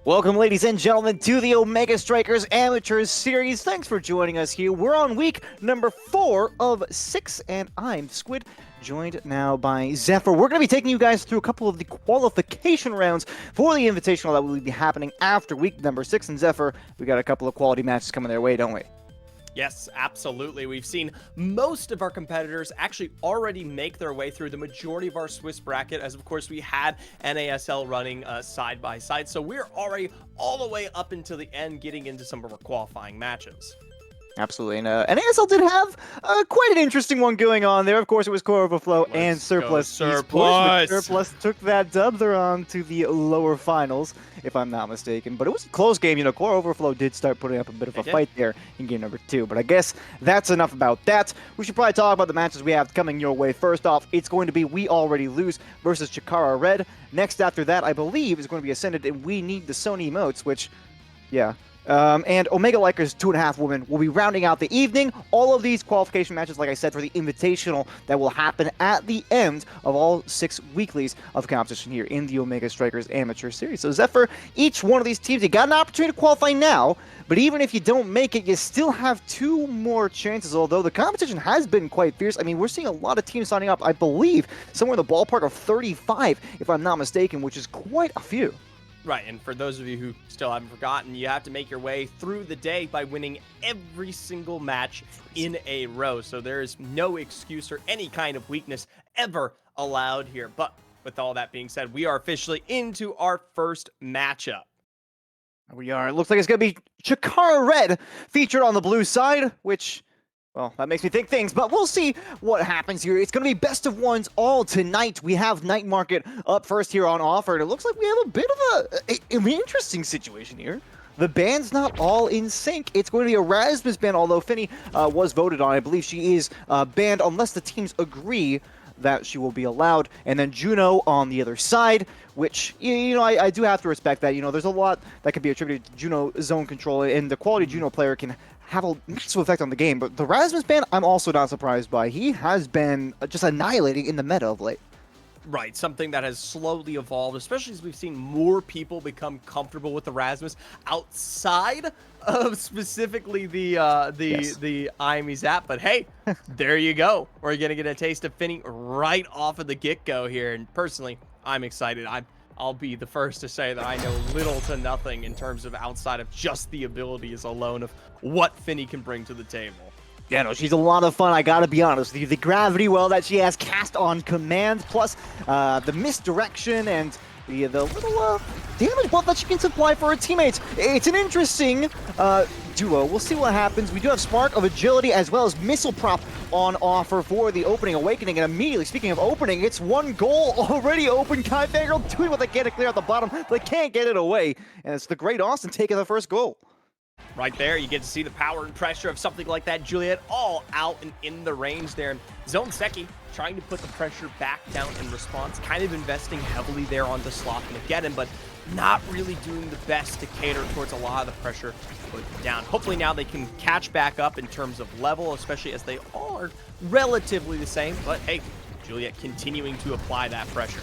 Welcome, ladies and gentlemen, to the Omega Strikers Amateurs Series. Thanks for joining us here. We're on week number 4 of 6, and I'm Squid, joined now by Zephyr. We're going to be taking you guys through a couple of the qualification rounds for the Invitational that will be happening after week number 6. And Zephyr, we got a couple of quality matches coming their way, don't we? Yes, absolutely. We've seen most of our competitors actually already make their way through the majority of our Swiss bracket, as of course we had NASL running side by side. So we're already all the way up until the end, getting into some of our qualifying matches. Absolutely, and NASL did have quite an interesting one going on there. Of course, it was Core Overflow and Surplus. Surplus took that dub. They're on to the lower finals, if I'm not mistaken. But it was a close game. You know, Core Overflow did start putting up a bit of a fight there in game number 2. But I guess that's enough about that. We should probably talk about the matches we have coming your way. First off, it's going to be We Already Lose versus Chikara Red. Next after that, I believe, is going to be Ascended and We Need the Sony Emotes, which, yeah. And Omega Likers 2.5 Women will be rounding out the evening. All of these qualification matches, like I said, for the Invitational that will happen at the end of all 6 weeklies of competition here in the Omega Strikers Amateur Series. So Zephyr, each one of these teams, you got an opportunity to qualify now, but even if you don't make it, you still have 2 more chances, although the competition has been quite fierce. I mean, we're seeing a lot of teams signing up, I believe, somewhere in the ballpark of 35, if I'm not mistaken, which is quite a few. Right, and for those of you who still haven't forgotten, you have to make your way through the day by winning every single match in a row. So there is no excuse or any kind of weakness ever allowed here. But with all that being said, we are officially into our first matchup. We are. It looks like it's going to be Chikara Red featured on the blue side, which, well, that makes me think things, but we'll see what happens here. It's going to be best of ones all tonight. We have Night Market up first here on offer, and it looks like we have a bit of an interesting situation here. The band's not all in sync. It's going to be a Rasmus ban, although Finny was voted on. I believe she is banned unless the teams agree that she will be allowed. And then Juno on the other side, which, you know, I do have to respect that. You know, there's a lot that can be attributed to Juno zone control, and the quality Juno player can have a massive effect on the game. But the Rasmus ban, I'm also not surprised by. He has been just annihilating in the meta of late. Right, something that has slowly evolved, especially as we've seen more people become comfortable with the Rasmus outside of specifically the IME's app. But hey, there you go. We're gonna get a taste of Finny right off of the get-go here, and personally, I'm excited. I'll be the first to say that I know little to nothing in terms of outside of just the abilities alone of what Finny can bring to the table. Yeah, no, she's a lot of fun, I gotta be honest with you. The gravity well that she has cast on command, plus the misdirection and the little damage buff that she can supply for her teammates. It's an interesting duo. We'll see what happens. We do have Spark of Agility as well as Missile Prop on offer for the opening Awakening. And immediately, speaking of opening, it's 1 goal already open. Kai Fangirl doing what they can to clear out the bottom. They can't get it away. And it's the Great Austin taking the first goal. Right there, you get to see the power and pressure of something like that. Juliet all out and in the range there. And Zone Seki trying to put the pressure back down in response, kind of investing heavily there onto Sloth Mageddon, but not really doing the best to cater towards a lot of the pressure put down. Hopefully now they can catch back up in terms of level, especially as they all are relatively the same. But hey, Juliet continuing to apply that pressure.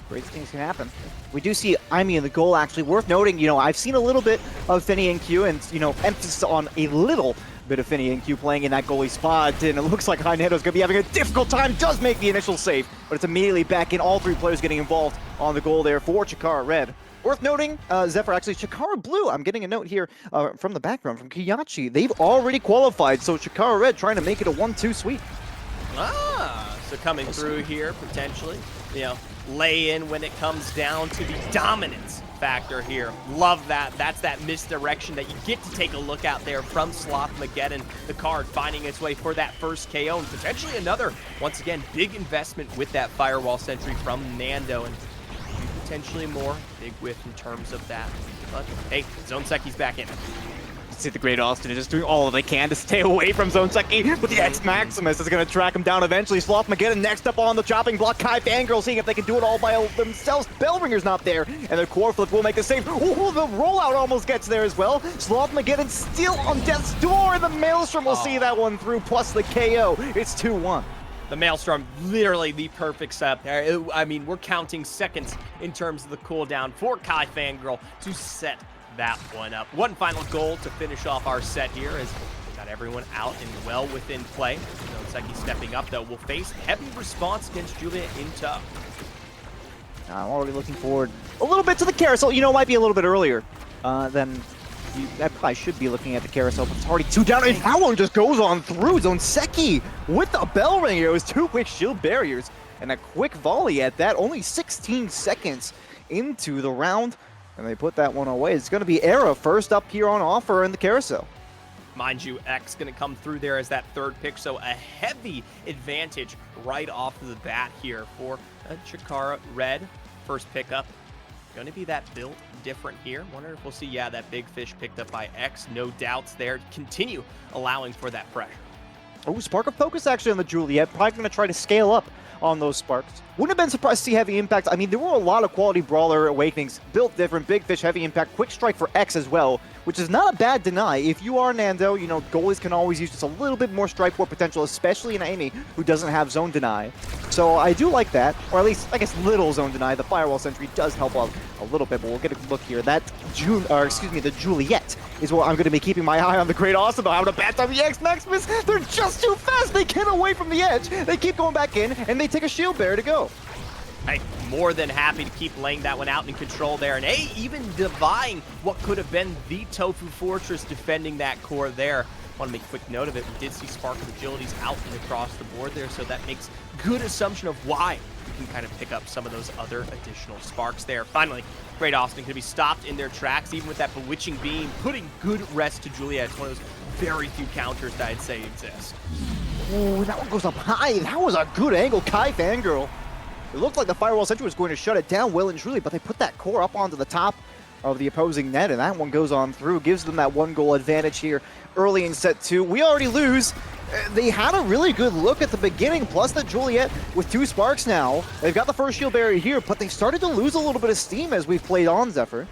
Great things can happen. We do see Aimee in the goal, actually. Worth noting, you know, I've seen a little bit of Finny and Q, and, you know, emphasis on a little bit of Finny and Q playing in that goalie spot, and it looks like Hainedo's going to be having a difficult time. Does make the initial save, but it's immediately back in. All 3 players getting involved on the goal there for Chikara Red. Worth noting, Zephyr, actually, Chikara Blue, I'm getting a note here from the background, from Kiyachi. They've already qualified, so Chikara Red trying to make it a 1-2 sweep. So coming through here, potentially, you know, lay in when it comes down to the dominance factor here. Love that. That's that misdirection that you get to take a look at there from Sloth Mageddon. The card finding its way for that first KO, and potentially another, once again, big investment with that Firewall Sentry from Nando, and potentially more. Big whiff in terms of that. But hey, Zone Seki's back in. See the Great Austin is just doing all they can to stay away from Zone Seki, but the X-Maximus is going to track him down eventually. Sloth Mageddon next up on the chopping block. Kai Fangirl seeing if they can do it all by themselves. Bellringer's not there, and their core flip will make the save. Ooh, the rollout almost gets there as well. Sloth Mageddon still on death's door. The Maelstrom will see that one through, plus the KO. It's 2-1. The Maelstrom, literally the perfect setup there. I mean, we're counting seconds in terms of the cooldown for Kai Fangirl to set that one up. One final goal to finish off our set here as we got everyone out and well within play. Noseki stepping up, though, will face heavy response against Julia in tow. I'm already looking forward a little bit to the carousel. You know, it might be a little bit earlier than I probably should be looking at the carousel, but it's already 2 down, and that one just goes on through. Zonseki with the bell ringer. It was 2 quick shield barriers and a quick volley at that. Only 16 seconds into the round, and they put that one away. It's going to be Era first up here on offer in the carousel. Mind you, X going to come through there as that 3rd pick, so a heavy advantage right off of the bat here for Chikara Red. First pickup. Going to be that built different here. Wonder if we'll see, yeah, that big fish picked up by X. No doubts there. Continue allowing for that pressure. Oh, Spark of Focus actually on the Juliet. Probably going to try to scale up on those sparks. Wouldn't have been surprised to see heavy impact. I mean, there were a lot of quality brawler awakenings. Built different, big fish, heavy impact, quick strike for X as well, which is not a bad deny. If you are Nando, you know, goalies can always use just a little bit more strike war potential, especially in Amy, who doesn't have zone deny. So I do like that, or at least, I guess, little zone deny. The Firewall Sentry does help out a little bit, but we'll get a look here. That the Juliet is what I'm going to be keeping my eye on. The Great Awesome, though, having a bad time. The X Maximus, they're just too fast. They get away from the edge. They keep going back in, and they take a shield bearer to go. Hey, more than happy to keep laying that one out in control there. And hey, even defying what could have been the Tofu Fortress defending that core there. Want to make a quick note of it. We did see Spark of Agilities out and across the board there, so that makes good assumption of why we can kind of pick up some of those other additional sparks there. Finally, Great Austin can be stopped in their tracks, even with that Bewitching Beam, putting good rest to Juliet. It's one of those very few counters that I'd say exist. Oh, that one goes up high. That was a good angle, Kai Fangirl. It looked like the Firewall Sentry was going to shut it down well and truly, but they put that core up onto the top of the opposing net, and that one goes on through, gives them that 1-goal advantage here early in set 2. We already lose. They had a really good look at the beginning, plus the Juliet with 2 sparks now. They've got the first shield barrier here, but they started to lose a little bit of steam as we've played on, Zephyr.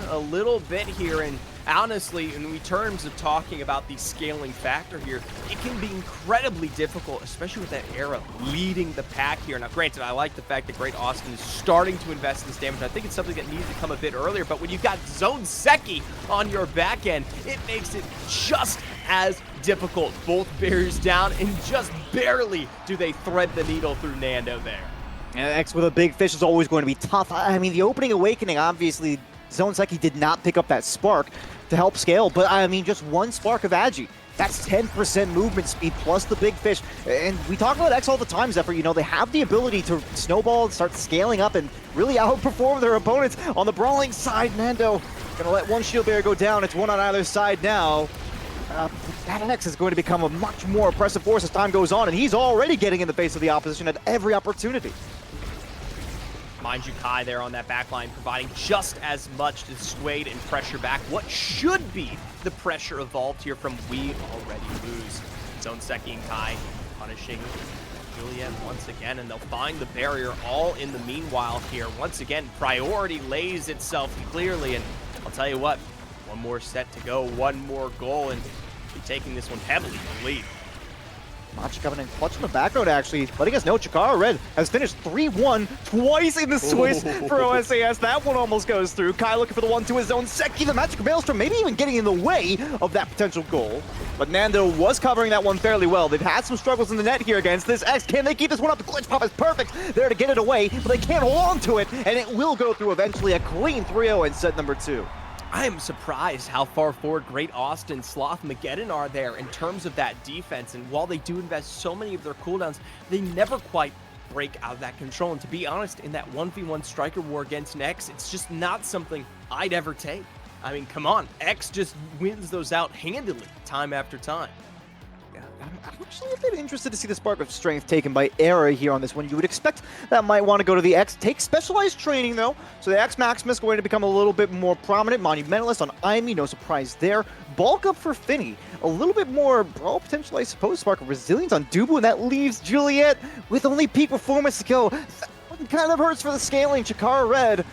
A little bit here, and honestly, in terms of talking about the scaling factor here, it can be incredibly difficult, especially with that Era leading the pack here. Now, granted, I like the fact that Great Austin is starting to invest in this damage. I think it's something that needs to come a bit earlier, but when you've got Zonseki on your back end, it makes it just as difficult. Both barriers down, and just barely do they thread the needle through Nando there. X with a big fish is always going to be tough. I mean, the opening awakening, obviously, Zonseki did not pick up that spark to help scale, but I mean, just 1 spark of Agi. That's 10% movement speed plus the big fish. And we talk about X all the time, Zephyr. You know, they have the ability to snowball and start scaling up and really outperform their opponents. On the brawling side, Nando gonna let 1 shield barrier go down. It's 1 on either side now. That X is going to become a much more oppressive force as time goes on, and he's already getting in the face of the opposition at every opportunity. Mind you, Kai there on that backline, providing just as much to dissuade and pressure back what should be the pressure evolved here from we already lose. Zonseki and Kai punishing Juliet once again, and they'll find the barrier all in the meanwhile here. Once again, priority lays itself clearly, and I'll tell you what, 1 more set to go, 1 more goal, and be taking this one heavily to lead. Machi coming in clutch in the background, actually, letting us know Chikara Red has finished 3-1 twice in the Swiss for OSAS. That one almost goes through. Kai looking for the 1-2 his own. Zonseki, the Magic Maelstrom, maybe even getting in the way of that potential goal. But Nando was covering that one fairly well. They've had some struggles in the net here against this X. Can they keep this one up? The glitch pop is perfect there to get it away, but they can't hold on to it, and it will go through eventually. A clean 3-0 in set number 2. I am surprised how far forward Great Austin, Sloth, Mageddon are there in terms of that defense. And while they do invest so many of their cooldowns, they never quite break out of that control. And to be honest, in that 1v1 striker war against an X, it's just not something I'd ever take. I mean, come on, X just wins those out handily time after time. I'm actually a bit interested to see the Spark of Strength taken by Era here on this one. You would expect that might want to go to the X. Take specialized training, though. So the X Maximus going to become a little bit more prominent. Monumentalist on Aimi, no surprise there. Bulk up for Finny. A little bit more brawl potential, I suppose. Spark of Resilience on Dubu, and that leaves Juliet with only peak performance to go. That one kind of hurts for the scaling. Chikara Red.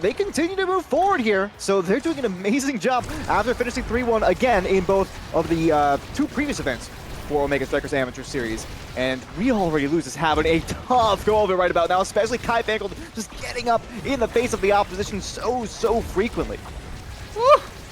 They continue to move forward here, so they're doing an amazing job after finishing 3-1 again in both of the 2 previous events. for Omega Strikers Amateur Series. And We Already Lose is having a tough go of it right about now, especially Kai Fankel just getting up in the face of the opposition so frequently. Woo!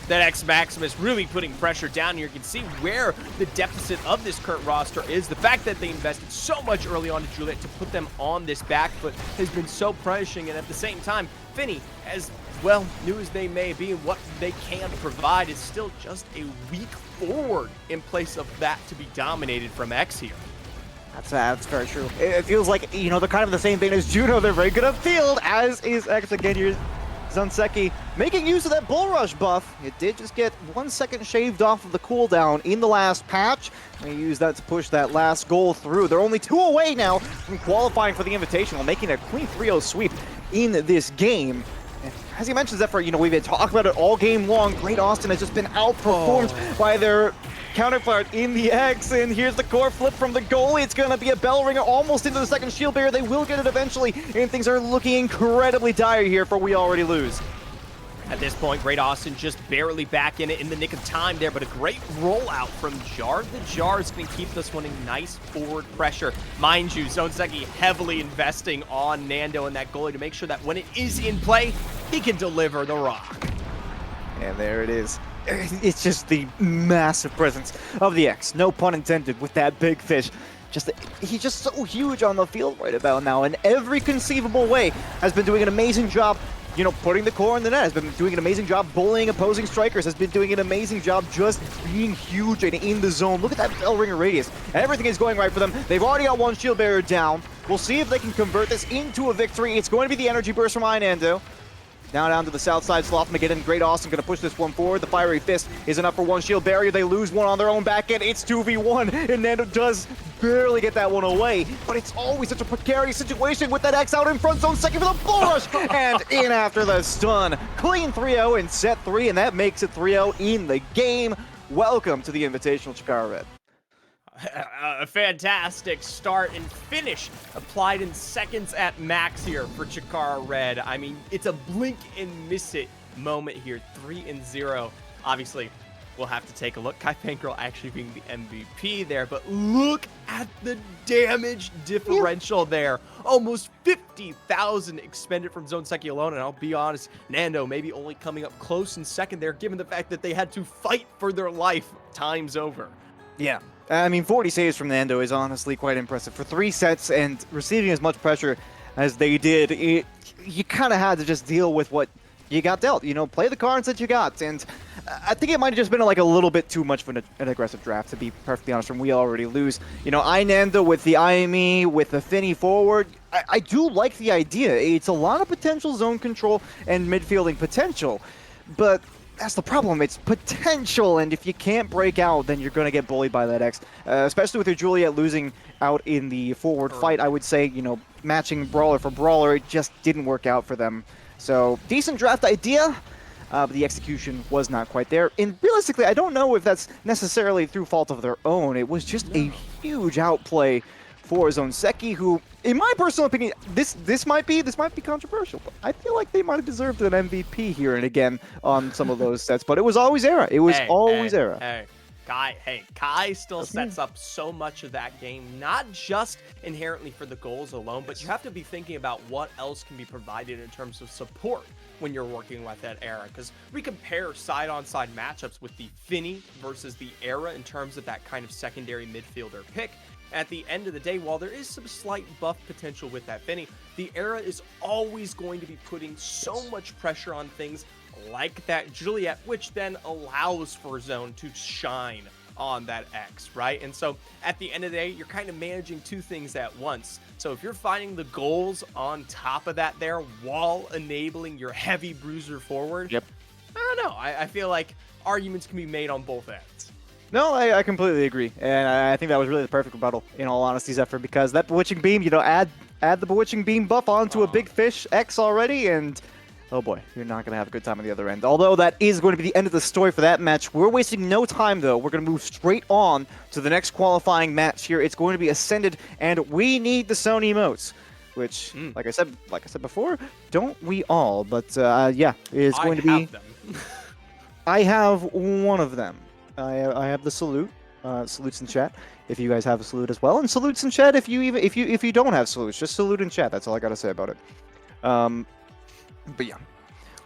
That X Maximus really putting pressure down here. You can see where the deficit of this current roster is. The fact that they invested so much early on to Juliet to put them on this back foot has been so punishing, and at the same time, Finny, as well new as they may be and what they can provide, is still just a weak forward in place of that to be dominated from X here. That's very true. It feels like, you know, they're kind of the same thing as Juno. They're very good upfield, as is X again here. Zonseki making use of that Bull Rush buff. It did just get 1 second shaved off of the cooldown in the last patch. They used that to push that last goal through. They're only 2 away now from qualifying for the Invitational, making a clean 3-0 sweep in this game. And as you mentioned, Zephyr, you know, we've been talking about it all game long. Great Austin has just been outperformed by their counterpart in the X, and here's the core flip from the goalie. It's going to be a bell ringer almost into the second shield barrier. They will get it eventually, and things are looking incredibly dire here for We Already Lose. At this point, Great Austin just barely back in it in the nick of time there, but a great rollout from Jar. The Jar is going to keep this one in nice forward pressure. Mind you, Zonseki heavily investing on Nando and that goalie to make sure that when it is in play, he can deliver the rock. And there it is. It's just the massive presence of the X, no pun intended, with that big fish. He's just so huge on the field right about now, in every conceivable way. Has been doing an amazing job, you know, putting the core in the net, has been doing an amazing job bullying opposing strikers, has been doing an amazing job just being huge and in the zone. Look at that bell ringer radius. Everything is going right for them. They've already got 1 shield barrier down. We'll see if they can convert this into a victory. It's going to be the energy burst from Inando. Now down to the south side, Slothmageddon. Great Austin going to push this one forward. The Fiery Fist is enough for 1 shield barrier. They lose 1 on their own back end. It's 2v1, and Nando does barely get that one away. But it's always such a precarious situation with that X out in front zone. Second for the Bull Rush, and in after the stun. Clean 3-0 in set 3, and that makes it 3-0 in the game. Welcome to the Invitational, Chikara Red. A fantastic start and finish applied in seconds at max here for Chikara Red. I mean, it's a blink and miss it moment here, 3-0. Obviously, we'll have to take a look. Kai Fankel actually being the MVP there, but look at the damage differential there. Almost 50,000 expended from Zonseki alone, and I'll be honest, Nando maybe only coming up close in second there, given the fact that they had to fight for their life times over. Yeah. I mean, 40 saves from Nando is honestly quite impressive. For 3 sets and receiving as much pressure as they did, you kind of had to just deal with what you got dealt. You know, play the cards that you got. And I think it might have just been like a little bit too much of an aggressive draft, to be perfectly honest, from We Already Lose. You know, Nando with the IME, with the Finny forward, I do like the idea. It's a lot of potential zone control and midfielding potential, but that's the problem. It's potential, and if you can't break out, then you're going to get bullied by that X. Especially with your Juliet losing out in the forward fight, I would say, you know, matching brawler for brawler, it just didn't work out for them. So, decent draft idea, but the execution was not quite there. And realistically, I don't know if that's necessarily through fault of their own. It was just a huge outplay for Zonseki, who, in my personal opinion, this might be controversial, but I feel like they might have deserved an MVP here and again on some of those sets. But it was always Era. It was always Era. Kai still sets up so much of that game, not just inherently for the goals alone, but you have to be thinking about what else can be provided in terms of support when you're working with that Era. Because we compare side-on-side matchups with the Finny versus the Era in terms of that kind of secondary midfielder pick. At the end of the day, while there is some slight buff potential with that Finny, the Era is always going to be putting so much pressure on things like that Juliet, which then allows for Zone to shine on that X, right? And so at the end of the day, you're kind of managing 2 things at once. So if you're finding the goals on top of that there while enabling your heavy bruiser forward, I don't know. I feel like arguments can be made on both ends. No, I completely agree, and I think that was really the perfect rebuttal, in all honesty, Zephyr, because that Bewitching Beam, you know, add the Bewitching Beam buff onto a big fish X already, and oh boy, you're not going to have a good time on the other end. Although that is going to be the end of the story for that match. We're wasting no time, though. We're going to move straight on to the next qualifying match here. It's going to be Ascended, and we need the Sony emotes, which, like I said before, don't we all? But yeah, it's going to be. Them. I have one of them. I have the salute. salutes in chat if you guys have a salute as well, and salutes in chat if you don't have salutes. Just salute in chat. That's all I gotta say about it. But yeah,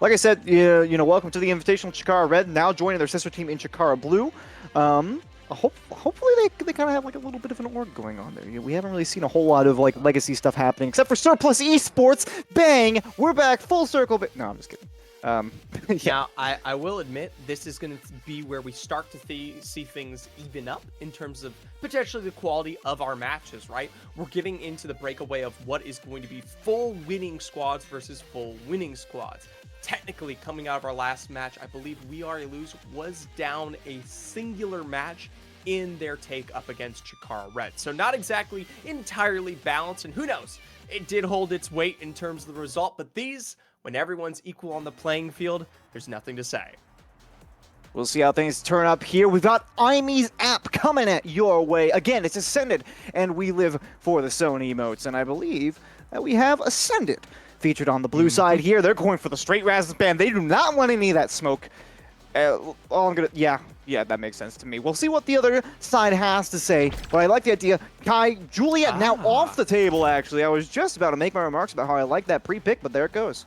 like I said, you know, welcome to the Invitational Chikara Red, now joining their sister team in Chikara Blue. Hopefully they kind of have like a little bit of an org going on there. We haven't really seen a whole lot of like legacy stuff happening, except for Surplus Esports. Bang, we're back full circle. No, I'm just kidding. Yeah. Now, I will admit, this is going to be where we start to see things even up in terms of potentially the quality of our matches, right? We're getting into the breakaway of what is going to be full winning squads versus full winning squads. Technically, coming out of our last match, I believe We Are Lose was down a singular match in their take up against Chikara Red. So not exactly entirely balanced, and who knows? It did hold its weight in terms of the result, but these, when everyone's equal on the playing field, there's nothing to say. We'll see how things turn up here. We've got Imy's app coming at your way. Again, it's Ascended, and we live for the Sony emotes, and I believe that we have Ascended featured on the blue side here. They're going for the straight Razz Band. They do not want any of that smoke. Yeah, that makes sense to me. We'll see what the other side has to say, but I like the idea. Kai, Juliet now off the table, actually. I was just about to make my remarks about how I like that pre-pick, but there it goes.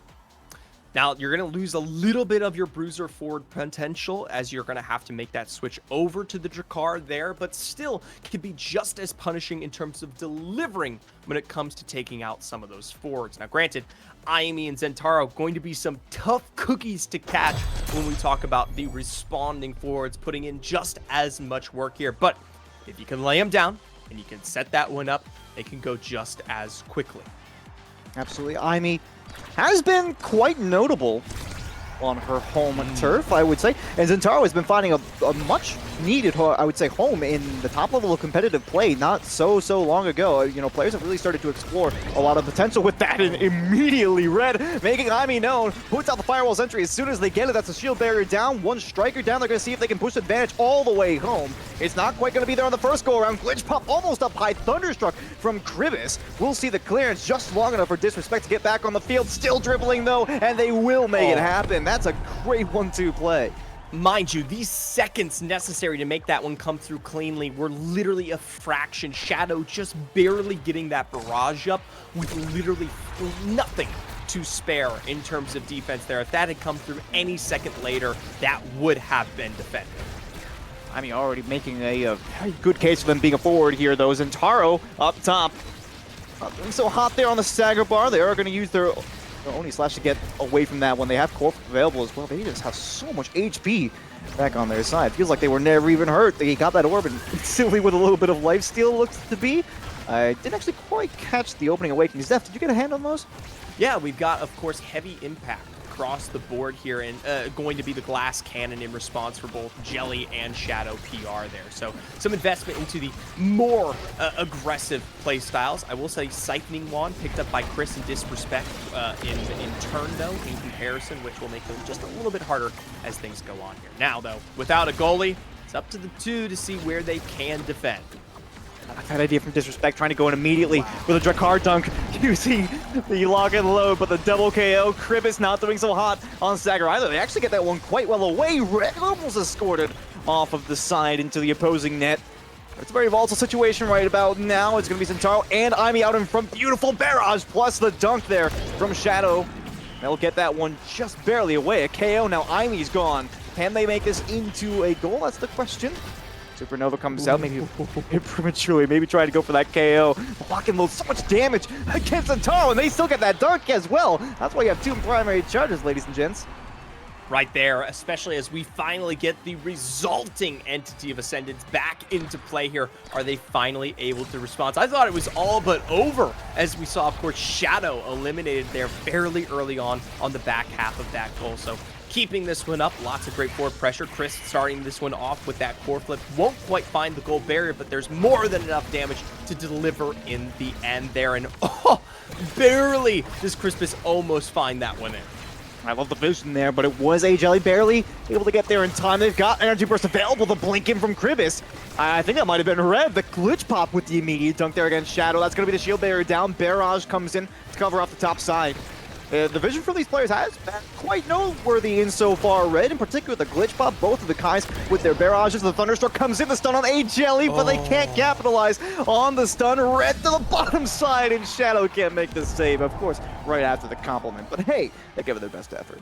Now, you're going to lose a little bit of your bruiser forward potential as you're going to have to make that switch over to the Drakkar there, but still can be just as punishing in terms of delivering when it comes to taking out some of those forwards. Now, granted, Imy and Zentaro going to be some tough cookies to catch when we talk about the responding forwards, putting in just as much work here. But if you can lay them down and you can set that one up, they can go just as quickly. Absolutely. Imy has been quite notable on her home turf, I would say. And Zentaro has been finding a much needed, I would say, home in the top level of competitive play not so long ago. You know, players have really started to explore a lot of potential with that, and immediately Red making Imy known, puts out the firewall's entry as soon as they get it. That's a shield barrier down, one striker down. They're going to see if they can push advantage all the way home. It's not quite going to be there on the first go around. Glitch pop almost up high, Thunderstruck from Kribis. We'll see the clearance just long enough for Disrespect to get back on the field. Still dribbling though, and they will make it happen. That's a great 1-2 play. Mind you, these seconds necessary to make that one come through cleanly were literally a fraction. Shadow just barely getting that barrage up with literally nothing to spare in terms of defense there. If that had come through any second later, that would have been defended. I mean, already making a good case for them being a forward here, though. Zentaro up top. So hot there on the stagger bar. They are going to use their Oni slash to get away from that when they have Corp available as well. They just have so much HP back on their side. Feels like they were never even hurt. They got that orb, and instantly with a little bit of lifesteal looks to be. I didn't actually quite catch the opening Awakening. Zeph, did you get a hand on those? Yeah, we've got, of course, heavy impact across the board here, and going to be the glass cannon in response for both Jelly and Shadow PR there. So some investment into the more aggressive play styles. I will say Siphoning Wand picked up by Chris and Disrespect in turn, though, in comparison, which will make it just a little bit harder as things go on here. Now, though, without a goalie, it's up to the two to see where they can defend. I like that idea from Disrespect, trying to go in immediately with a Drakkar dunk, using the lock and load, but the double KO. Kribis not doing so hot on Stagger either. They actually get that one quite well away. Red almost escorted off of the side into the opposing net. It's a very volatile situation right about now. It's going to be Zentaro and Imy out in front. Beautiful barrage, plus the dunk there from Shadow. They'll get that one just barely away. A KO, now Imy's gone. Can they make this into a goal? That's the question. Supernova comes out, maybe prematurely, maybe trying to go for that KO. Lock and load, so much damage against Zentaro, and they still get that dunk as well. That's why you have two primary charges, ladies and gents. Right there, especially as we finally get the resulting entity of Ascendants back into play here. Are they finally able to respond? I thought it was all but over, as we saw, of course, Shadow eliminated there fairly early on the back half of that goal. So keeping this one up, lots of great forward pressure. Chris starting this one off with that core flip. Won't quite find the goal barrier, but there's more than enough damage to deliver in the end there. And barely does Crispus almost find that one in. I love the vision there, but it was a Jelly barely able to get there in time. They've got Energy Burst available, the blink in from Kribis. I think that might have been Red, the glitch pop with the immediate dunk there against Shadow. That's going to be the shield barrier down. Barrage comes in to cover off the top side. The vision from these players has been quite noteworthy insofar. Red, in particular, the glitch pop, both of the kinds with their barrages. The Thunderstruck comes in, the stun on A-Jelly, but they can't capitalize on the stun. Red to the bottom side, and Shadow can't make the save, of course, right after the compliment. But hey, they give it their best effort.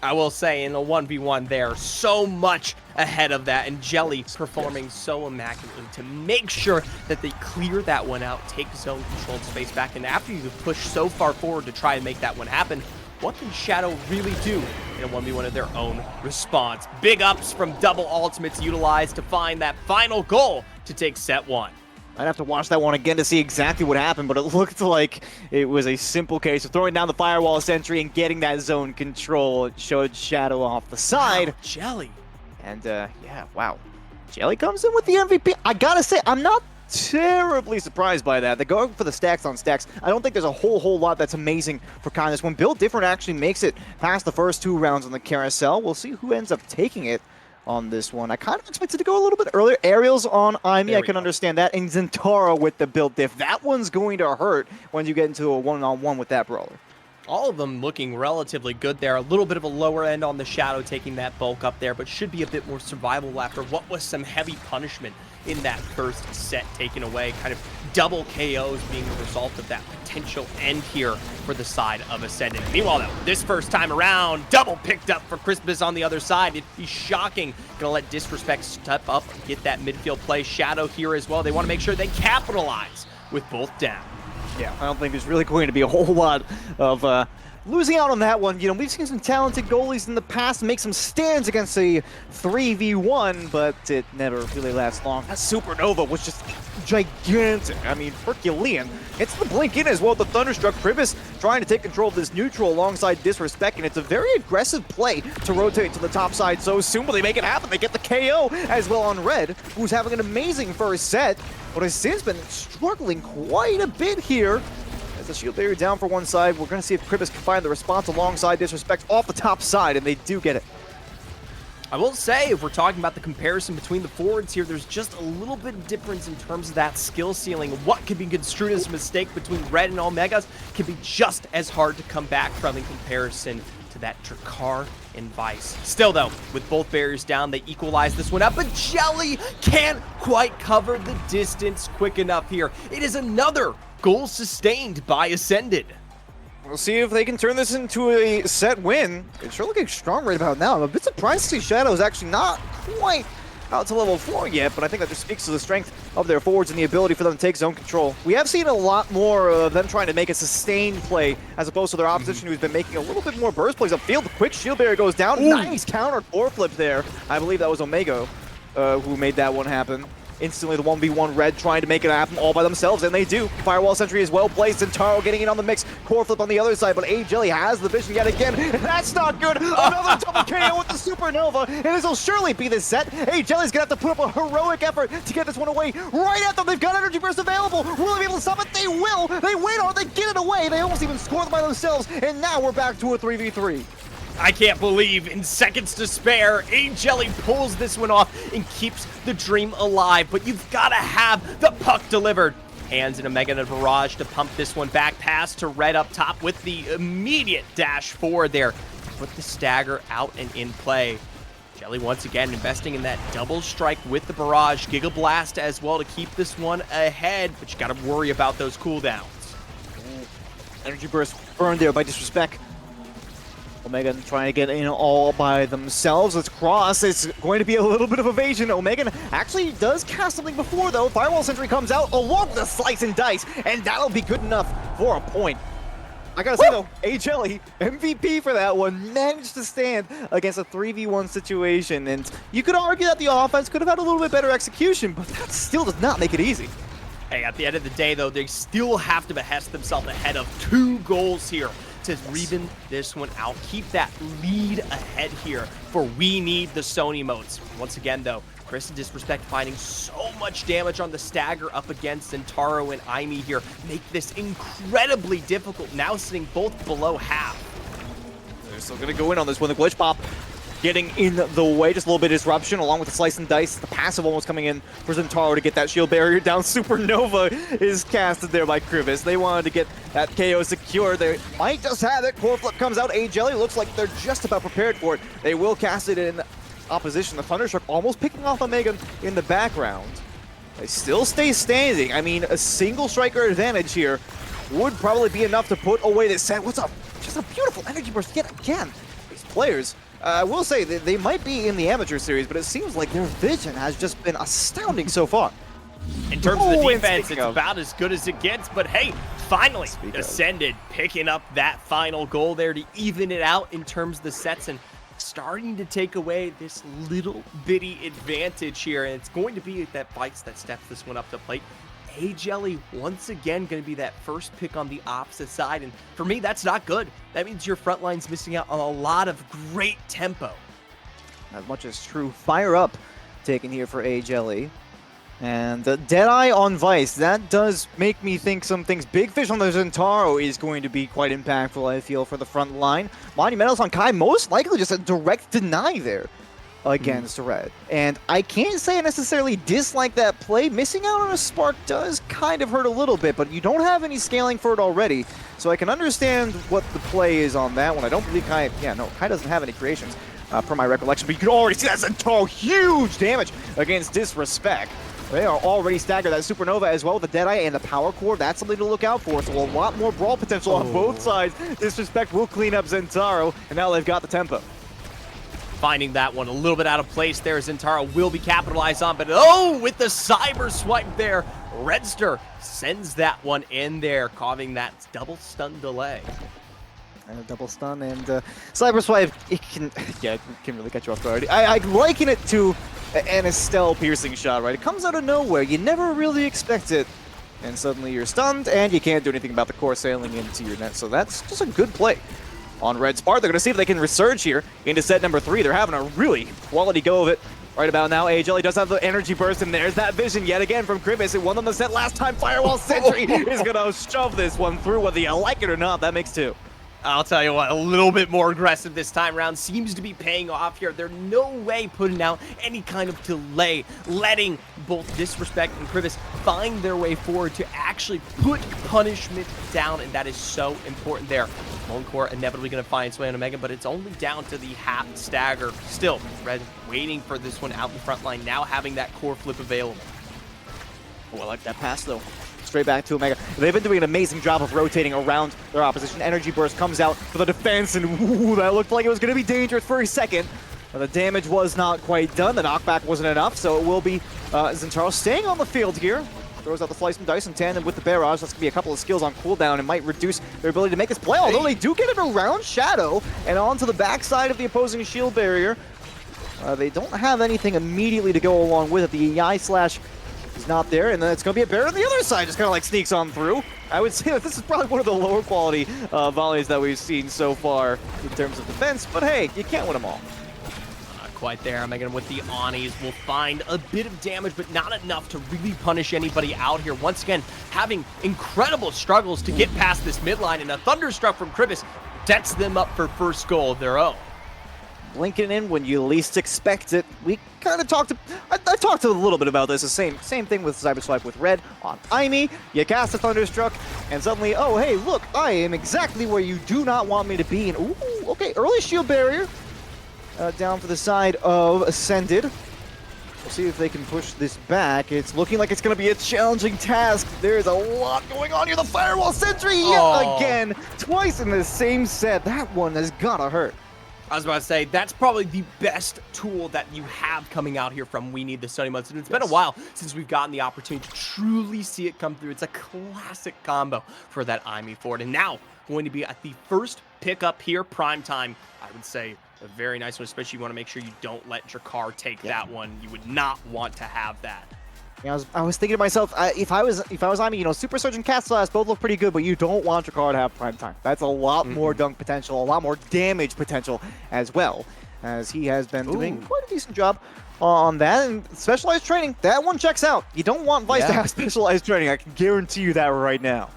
I will say, in a 1v1 there, so much ahead of that, and Jelly performing so immaculately to make sure that they clear that one out, take zone controlled space back, and after you've pushed so far forward to try and make that one happen, what can Shadow really do in a 1v1 of their own response? Big ups from double ultimates utilized to find that final goal to take set one. I'd have to watch that one again to see exactly what happened, but it looked like it was a simple case of throwing down the firewall sentry and getting that zone control. It showed Shadow off the side. Wow, Jelly. And, yeah, wow. Jelly comes in with the MVP. I gotta say, I'm not terribly surprised by that. They're going for the stacks on stacks. I don't think there's a whole lot that's amazing for Kindness. When Build Different actually makes it past the first 2 rounds on the carousel, we'll see who ends up taking it on this one. I kind of expected to go a little bit earlier. Aerials on Imi, I can understand that. And Zentaro with the build diff. That one's going to hurt when you get into a one-on-one with that brawler. All of them looking relatively good there. A little bit of a lower end on the Shadow taking that bulk up there, but should be a bit more survivable after what was some heavy punishment in that first set taken away. Kind of double KOs being the result of that potential end here for the side of Ascendant. Meanwhile, though, this first time around, double picked up for Crispus on the other side. It'd be shocking. Gonna let Disrespect step up and get that midfield play. Shadow here as well. They want to make sure they capitalize with both down. Yeah, I don't think there's really going to be a whole lot of losing out on that one. You know, we've seen some talented goalies in the past make some stands against a 3v1, but it never really lasts long. That Supernova was just gigantic. I mean, Herculean. It's the blink in as well. The Thunderstruck. Kribis trying to take control of this neutral alongside Disrespect, and it's a very aggressive play to rotate to the top side so soon, but they make it happen. They get the KO as well on Red, who's having an amazing first set, but has since been struggling quite a bit here. As the shield barrier down for one side, we're going to see if Kribis can find the response alongside Disrespect off the top side, and they do get it. I will say, if we're talking about the comparison between the forwards here, there's just a little bit of difference in terms of that skill ceiling. What could be construed as a mistake between Red and Omegas can be just as hard to come back from in comparison to that Drakkar and Vice. Still, though, with both barriers down, they equalize this one up, but Jelly can't quite cover the distance quick enough here. It is another goal sustained by Ascended. We'll see if they can turn this into a set win. It's sure looking strong right about now. I'm a bit surprised to see Shadow's actually not quite out to level 4 yet, but I think that just speaks to the strength of their forwards and the ability for them to take zone control. We have seen a lot more of them trying to make a sustained play as opposed to their opposition who's been making a little bit more burst plays upfield. The quick shield barrier goes down. Ooh. Nice counter core flip there. I believe that was Omega who made that one happen. Instantly the 1v1 Red trying to make it happen all by themselves, and they do. Firewall Sentry is well placed, and Taro getting in on the mix. Core flip on the other side, but A-Jelly has the vision yet again, and that's not good. Another double KO with the Supernova, and this will surely be the set. A-Jelly's gonna have to put up a heroic effort to get this one away. Right at them, they've got Energy Burst available. Will they be able to stop it? They will. They win, or they get it away. They almost even score them by themselves, and now we're back to a 3v3. I can't believe in seconds to spare, A-Jelly pulls this one off and keeps the dream alive, but you've got to have the puck delivered. Hands in Omega and a barrage to pump this one back, pass to Red up top with the immediate dash forward there. Put the stagger out and in play. Jelly once again investing in that double strike with the barrage. Giga Blast as well to keep this one ahead, but you got to worry about those cooldowns. Energy Burst burned there by Disrespect. Omega trying to get in all by themselves. Let's cross. It's going to be a little bit of evasion. Omega actually does cast something before, though. Firewall Sentry comes out along with the slice and dice, and that'll be good enough for a point. I gotta say, though, A-Jelly, MVP for that one, managed to stand against a 3v1 situation. And you could argue that the offense could have had a little bit better execution, but that still does not make it easy. Hey, at the end of the day, though, they still have to behest themselves ahead of 2 goals here to even this one out. Keep that lead ahead here, for we need the Sony modes. Once again, though, Chris and Disrespect finding so much damage on the stagger up against Zentaro and Imi here. Make this incredibly difficult, now sitting both below half. They're still going to go in on this one. The glitch pop getting in the way. Just a little bit of disruption along with the slice and dice. The passive almost coming in for Zentaro to get that shield barrier down. Supernova is casted there by Krivis. They wanted to get that KO secure. They might just have it. Core Flip comes out. A-Jelly looks like they're just about prepared for it. They will cast it in opposition. The Thunderstruck almost picking off Omega in the background. They still stay standing. I mean, a single striker advantage here would probably be enough to put away this set. What's up? Just a beautiful energy burst yet again. These players, I will say, they might be in the amateur series, but it seems like their vision has just been astounding so far. In terms of the defense, it's about as good as it gets, but hey, finally, Ascended picking up that final goal there to even it out in terms of the sets and starting to take away this little bitty advantage here, and it's going to be that Bites that steps this one up to plate. A-Jelly once again going to be that first pick on the opposite side, and for me, that's not good. That means your front line's missing out on a lot of great tempo. As much as true. Fire up taken here for A-Jelly. And Deadeye on Vice, that does make me think some things. Big Fish on the Zentaro is going to be quite impactful, I feel, for the front line. Monumentals on Kai, most likely just a direct deny there against Red. And I can't say I necessarily dislike that play. Missing out on a spark does kind of hurt a little bit, but you don't have any scaling for it already. So I can understand what the play is on that one. I don't believe Kai, Kai doesn't have any creations from my recollection, but you can already see that Zentaro, huge damage against Disrespect. They are already staggered. That Supernova as well with the Deadeye and the Power Core. That's something to look out for. So a lot more brawl potential on both sides. Disrespect will clean up Zentaro, and now they've got the tempo. Finding that one a little bit out of place there. Zentaro will be capitalized on, but oh, with the cyber swipe there, Redster sends that one in there, causing that double stun delay. And a double stun and cyber swipe, it can really catch you off guard. I liken it to an Estelle piercing shot, right? It comes out of nowhere. You never really expect it. And suddenly you're stunned, and you can't do anything about the core sailing into your net. So that's just a good play on Red's part. They're going to see if they can resurge here into set number 3. They're having a really quality go of it right about now. A-Jelly does have the energy burst, and there's that vision yet again from Krivis. It won them the set last time. Firewall Sentry is going to shove this one through, whether you like it or not. That makes 2. I'll tell you what, a little bit more aggressive this time around seems to be paying off here. They're no way putting out any kind of delay, letting both Disrespect and Krivis find their way forward to actually put punishment down, and that is so important there. Lone Core inevitably going to find its way on Omega, but it's only down to the half stagger. Still, Red waiting for this one out in the front line, now having that core flip available. Oh, I like that pass, though. Straight back to Omega. They've been doing an amazing job of rotating around their opposition. Energy Burst comes out for the defense, and ooh, that looked like it was going to be dangerous for a second. But the damage was not quite done. The knockback wasn't enough, so it will be Zentaro staying on the field here. Throws out the Slice and Dice in tandem with the Barrage. That's going to be a couple of skills on cooldown and might reduce their ability to make this play, although they do get it around Shadow and onto the backside of the opposing shield barrier. They don't have anything immediately to go along with it. The EI slash is not there, and then it's going to be a barrier on the other side, just kind of like sneaks on through. I would say that this is probably one of the lower quality volleys that we've seen so far in terms of defense, but hey, you can't win them all. Not quite there. Omega with the Anis will find a bit of damage, but not enough to really punish anybody out here. Once again, having incredible struggles to get past this midline, and a Thunderstruck from Krivis sets them up for first goal of their own. Blinking in when you least expect it. We kind of talked, I talked a little bit about this. The same thing with Cyber Swipe with Red on Aimi. You cast a Thunderstruck, and suddenly, oh, hey, look, I am exactly where you do not want me to be. And ooh, okay, early shield barrier down for the side of Ascended. We'll see if they can push this back. It's looking like it's going to be a challenging task. There's a lot going on here. The Firewall Sentry yet again, twice in the same set. That one has gotta hurt. I was about to say, that's probably the best tool that you have coming out here from We Need the Sunny Months. And it's been a while since we've gotten the opportunity to truly see it come through. It's a classic combo for that Aimi Ford. And now, going to be at the first pickup here, prime time. I would say a very nice one, especially you want to make sure you don't let Jakar take that one. You would not want to have that. Yeah, I was thinking to myself, if I was Aimi, Super Surge and Cat Slash both look pretty good, but you don't want Jakar to have prime time. That's a lot more dunk potential, a lot more damage potential as well, as he has been doing quite a decent job on that. And specialized training, that one checks out. You don't want Vice to have specialized training. I can guarantee you that right now.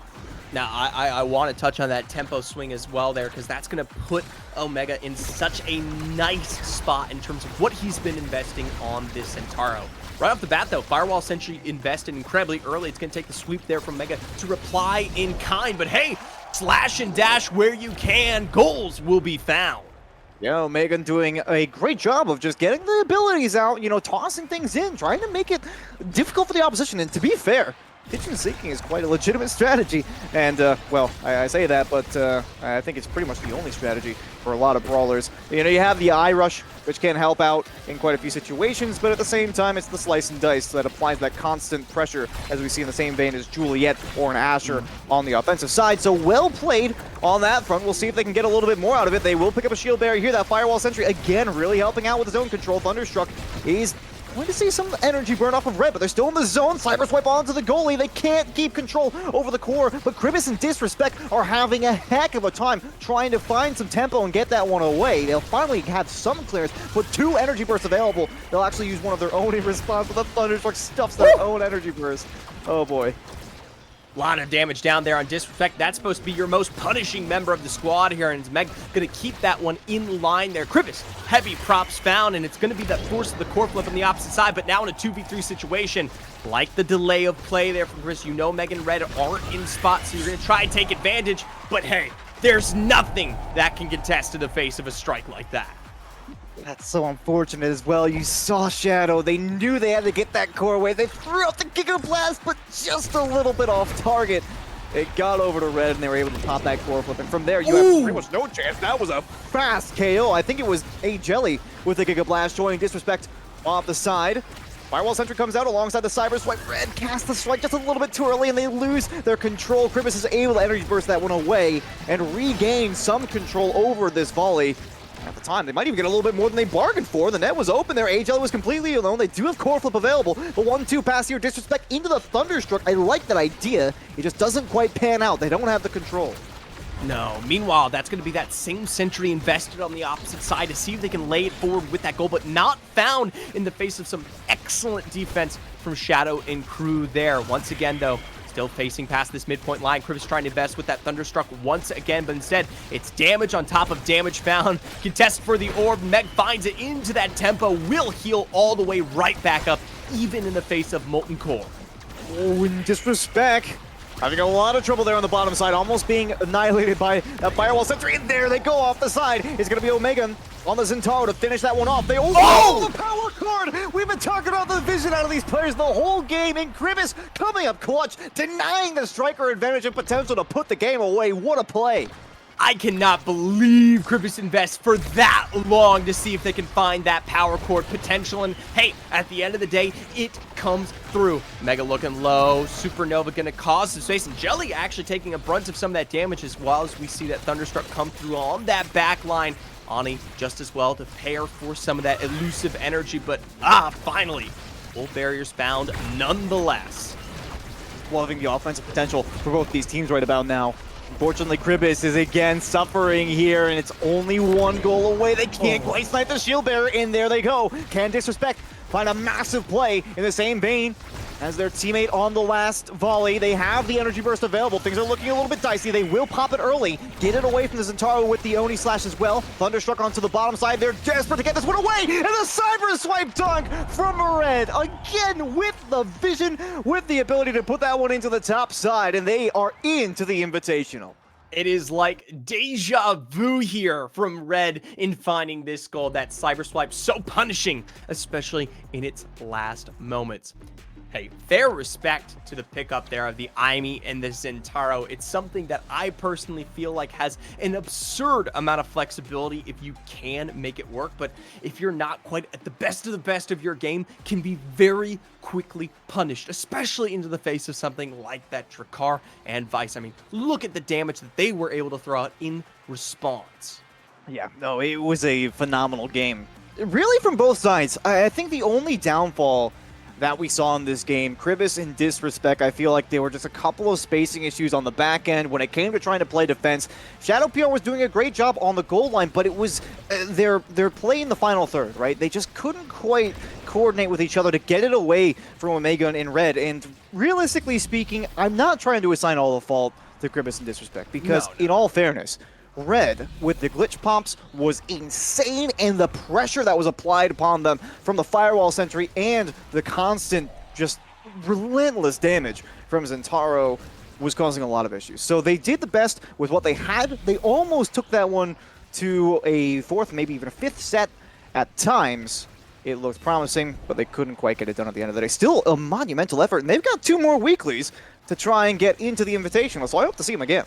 Now, I want to touch on that tempo swing as well there, because that's going to put Omega in such a nice spot in terms of what he's been investing on this Centauro. Right off the bat, though, Firewall Sentry invested incredibly early. It's going to take the sweep there from Omega to reply in kind. But hey, slash and dash where you can. Goals will be found. Yeah, Omega doing a great job of just getting the abilities out, you know, tossing things in, trying to make it difficult for the opposition. And to be fair, kitchen sinking is quite a legitimate strategy, and, well, I say that, but I think it's pretty much the only strategy for a lot of brawlers. You know, you have the eye rush, which can help out in quite a few situations, but at the same time, it's the slice and dice that applies that constant pressure, as we see in the same vein as Juliet or an Asher on the offensive side. So well played on that front. We'll see if they can get a little bit more out of it. They will pick up a shield barrier here. That Firewall Sentry, again, really helping out with his own control. Thunderstruck is going to see some energy burn off of Red, but they're still in the zone. Cyber swipe onto the goalie. They can't keep control over the core, but Kribis and Disrespect are having a heck of a time trying to find some tempo and get that one away. They'll finally have some clearance, but 2 energy bursts available. They'll actually use one of their own in response, but the Thunderstruck stuffs their own energy burst. Oh boy. A lot of damage down there on Disrespect. That's supposed to be your most punishing member of the squad here, and Meg going to keep that one in line there. Kribis, heavy props found, and it's going to be that force of the core flip on the opposite side, but now in a 2v3 situation, like the delay of play there from Kribis, you know Meg and Red aren't in spot, so you're going to try and take advantage, but hey, there's nothing that can contest in the face of a strike like that. That's so unfortunate as well. You saw Shadow. They knew they had to get that core away. They threw out the Giga Blast, but just a little bit off target. It got over to Red, and they were able to pop that core flip. And from there, you have pretty much no chance. That was a fast KO. I think it was a Jelly with the Giga Blast showing Disrespect off the side. Firewall Sentry comes out alongside the Cyber Swipe. Red casts the strike just a little bit too early, and they lose their control. Kribis is able to energy burst that one away and regain some control over this volley. At the time, they might even get a little bit more than they bargained for. The net was open there. AJ was completely alone. They do have core flip available. The 1-2 pass here, Disrespect into the Thunderstruck. I like that idea. It just doesn't quite pan out. They don't have the control. No. Meanwhile, that's going to be that same Sentry invested on the opposite side to see if they can lay it forward with that goal, but not found in the face of some excellent defense from Shadow and crew there. Once again, though, still facing past this midpoint line. Kribis trying to invest with that Thunderstruck once again, but instead, it's damage on top of damage found. Contest for the orb. Meg finds it into that tempo. Will heal all the way right back up, even in the face of Molten Core. Oh, and Disrespect having a lot of trouble there on the bottom side, almost being annihilated by that Firewall Sentry. And there they go off the side. It's going to be Omega on the Centauro to finish that one off. They oh, the power card! We've been talking about the vision out of these players the whole game, and Kribis coming up clutch, denying the striker advantage and potential to put the game away. What a play! I cannot believe Kribis invests for that long to see if they can find that power chord potential. And hey, at the end of the day, it comes through. Mega looking low. Supernova going to cause some space. And Jelly actually taking a brunt of some of that damage as well as we see that Thunderstruck come through on that back line. Ani just as well to pair for some of that elusive energy. But finally, full barriers found nonetheless. Loving the offensive potential for both these teams right about now. Unfortunately, Kribis is again suffering here, and it's only 1 goal away. They can't quite snipe the shield bearer, and there they go. Can Disrespect find a massive play in the same vein as their teammate on the last volley? They have the energy burst available. Things are looking a little bit dicey. They will pop it early, get it away from the Centauro with the Oni slash as well. Thunderstruck onto the bottom side. They're desperate to get this one away, and the Cyber Swipe dunk from Red. Again, with the vision, with the ability to put that one into the top side, and they are into the Invitational. It is like deja vu here from Red in finding this goal. That Cyber Swipe so punishing, especially in its last moments. Hey, fair respect to the pickup there of the Aimi and the Centauro. It's something that I personally feel like has an absurd amount of flexibility if you can make it work, but if you're not quite at the best of your game, can be very quickly punished, especially into the face of something like that Drakkar and Vice. I mean, look at the damage that they were able to throw out in response. Yeah, no, it was a phenomenal game. Really from both sides. I think the only downfall that we saw in this game, Kribis and Disrespect, I feel like there were just a couple of spacing issues on the back end when it came to trying to play defense. Shadow PR was doing a great job on the goal line, but it was their play in the final third, right? They just couldn't quite coordinate with each other to get it away from Omega in red. And realistically speaking, I'm not trying to assign all the fault to Grimace and Disrespect, because in all fairness, Red, with the glitch pops, was insane, and the pressure that was applied upon them from the Firewall Sentry and the constant, just relentless damage from Zentaro was causing a lot of issues. So they did the best with what they had. They almost took that one to a fourth, maybe even a fifth set at times. It looked promising, but they couldn't quite get it done at the end of the day. Still a monumental effort, and they've got 2 more weeklies to try and get into the Invitational, so I hope to see them again.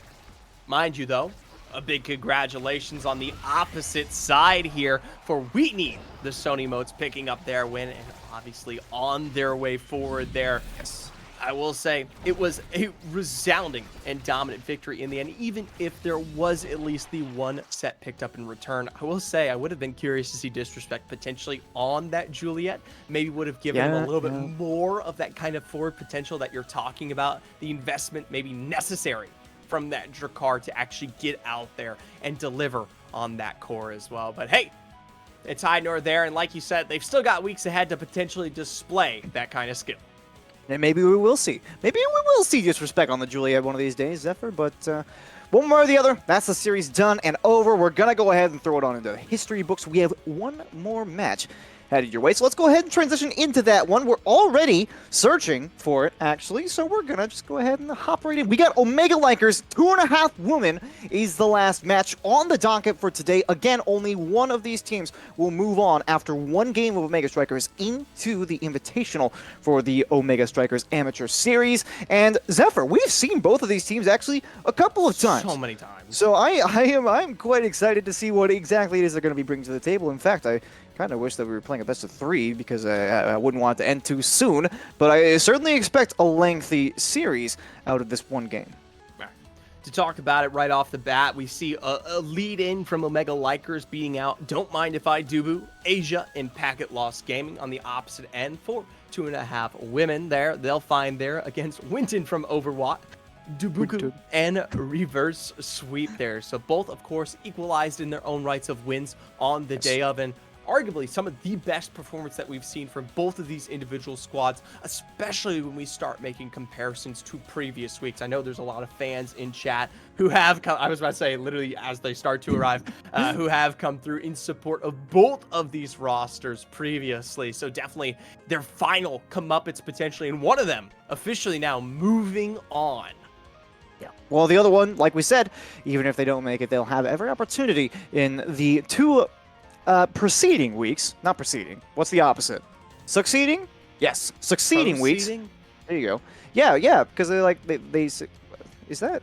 Mind you, though, a big congratulations on the opposite side here for Wheatney. The Sony Motes picking up their win and obviously on their way forward there. Yes. I will say it was a resounding and dominant victory in the end, even if there was at least the 1 set picked up in return. I will say I would have been curious to see Disrespect potentially on that Juliet. Maybe would have given him a little bit more of that kind of forward potential that you're talking about. The investment maybe necessary from that Drakkar to actually get out there and deliver on that core as well. But hey, it's high nor there, and like you said, they've still got weeks ahead to potentially display that kind of skill. And maybe we will see. Maybe we will see Disrespect on the Juliet one of these days, Zephyr, but one way or the other, that's the series done and over. We're going to go ahead and throw it on into the history books. We have 1 more match headed your way, so let's go ahead and transition into that one. We're already searching for it, actually, so we're gonna just go ahead and hop right in. We got Omega Likers 2.5 Women is the last match on the docket for today. Again, only one of these teams will move on after 1 game of Omega Strikers into the Invitational for the Omega Strikers Amateur Series. And Zephyr, we've seen both of these teams actually a couple of times. So many times. So I'm quite excited to see what exactly it is they're going to be bringing to the table. In fact, I kind of wish that we were playing a best of 3 because I wouldn't want it to end too soon, but I certainly expect a lengthy series out of this 1 game. To talk about it right off the bat, we see a lead in from Omega Likers beating out Don't Mind If I Do, Asia, and Packet Lost Gaming on the opposite end for 2.5 Women there. They'll find there against Winton from Overwatch, Dubuku, and Reverse Sweep there. So both, of course, equalized in their own rights of wins on the day of, and arguably some of the best performance that we've seen from both of these individual squads, especially when we start making comparisons to previous weeks. I know there's a lot of fans in chat who have come, I was about to say literally as they start to arrive, who have come through in support of both of these rosters previously. So definitely their final comeuppance potentially, and one of them officially now moving on. Yeah. Well, the other one, like we said, even if they don't make it, they'll have every opportunity in the 2 preceding weeks, not preceding, what's the opposite? Succeeding? Yes, succeeding weeks. There you go. Yeah, because they is that?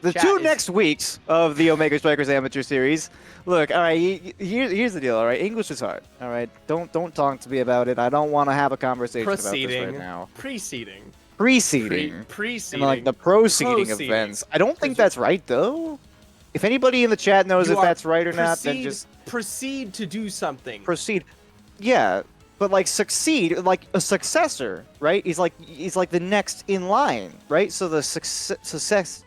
The 2 next weeks of the Omega Strikers Amateur Series. Look, all right, here's the deal, all right? English is hard, all right? Don't talk to me about it. I don't want to have a conversation about this right now. Preceding. And like the proceeding events. I don't think that's right, though. If anybody in the chat knows if that's right or not, then just proceed to do something. Proceed. Yeah, but like succeed, like a successor, right? He's like the next in line, right? So the success.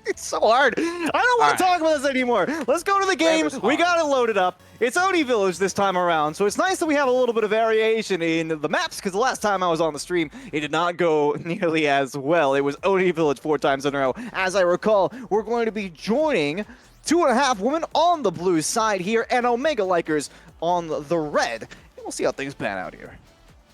It's so hard. I don't want to talk about this anymore. Let's go to the game. We got it loaded up. It's Oni Village this time around, so it's nice that we have a little bit of variation in the maps, because the last time I was on the stream, it did not go nearly as well. It was Oni Village 4 times in a row. As I recall, we're going to be joining 2.5 Women on the blue side here, and Omega Likers on the red. And we'll see how things pan out here.